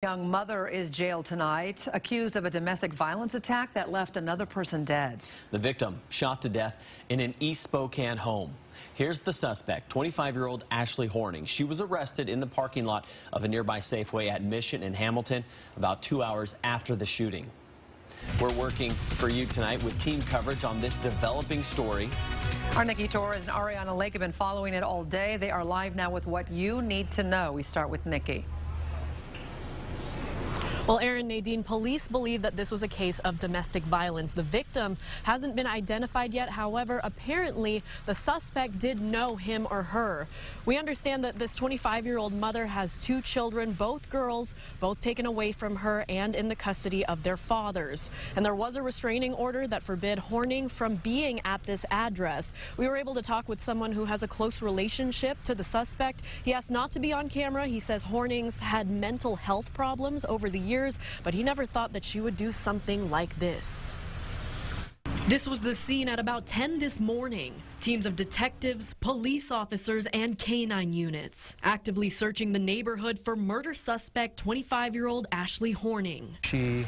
Young mother is jailed tonight, accused of a domestic violence attack that left another person dead. The victim shot to death in an East Spokane home. Here's the suspect, 25-year-old Ashley Horning. She was arrested in the parking lot of a nearby Safeway at Mission in Hamilton about 2 hours after the shooting. We're working for you tonight with team coverage on this developing story. Our Nikki Torres and Ariana Lake have been following it all day. They are live now with what you need to know. We start with Nikki. Well, Aaron, Nadine, police believe that this was a case of domestic violence. The victim hasn't been identified yet. However, apparently the suspect did know him or her. We understand that this 25-year-old mother has 2 children, both girls, both taken away from her and in the custody of their fathers. And there was a restraining order that forbid Horning from being at this address. We were able to talk with someone who has a close relationship to the suspect. He asked not to be on camera. He says Horning's had mental health problems over the years, but he never thought that she would do something like this. This was the scene at about 10 this morning. Teams of detectives, police officers, and canine units actively searching the neighborhood for murder suspect 25-year-old Ashley Horning. She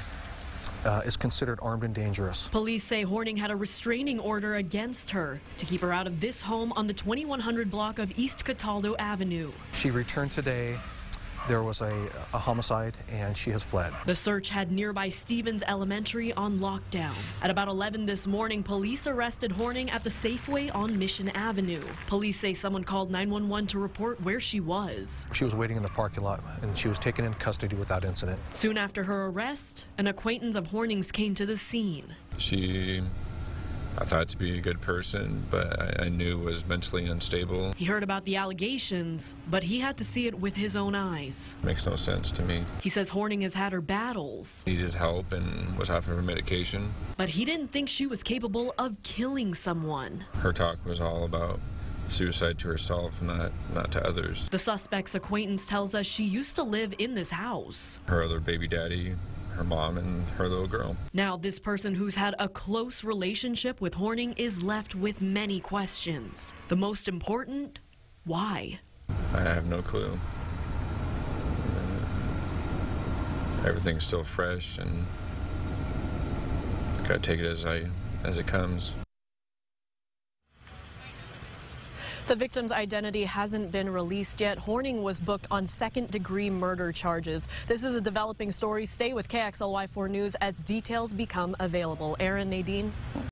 is considered armed and dangerous. Police say Horning had a restraining order against her to keep her out of this home on the 2100 block of East Cataldo Avenue. She returned today. There was a homicide, and she has fled. The search had nearby Stevens Elementary on lockdown. At about 11 this morning, police arrested Horning at the Safeway on Mission Avenue. Police say someone called 911 to report where she was. She was waiting in the parking lot, and she was taken in custody without incident. Soon after her arrest, an acquaintance of Horning's came to the scene. I thought to be a good person, but I knew was mentally unstable. He heard about the allegations, but he had to see it with his own eyes. Makes no sense to me. He says Horning has had her battles. Needed help and was off of her medication. But he didn't think she was capable of killing someone. Her talk was all about suicide to herself, not to others. The suspect's acquaintance tells us she used to live in this house. Her other baby daddy, her mom, and her little girl. Now, this person who's had a close relationship with Horning is left with many questions. The most important, why? I have no clue. Everything's still fresh, and gotta take it as it comes. The victim's identity hasn't been released yet. Horning was booked on second-degree murder charges. This is a developing story. Stay with KXLY4 News as details become available. Aaron, Nadine.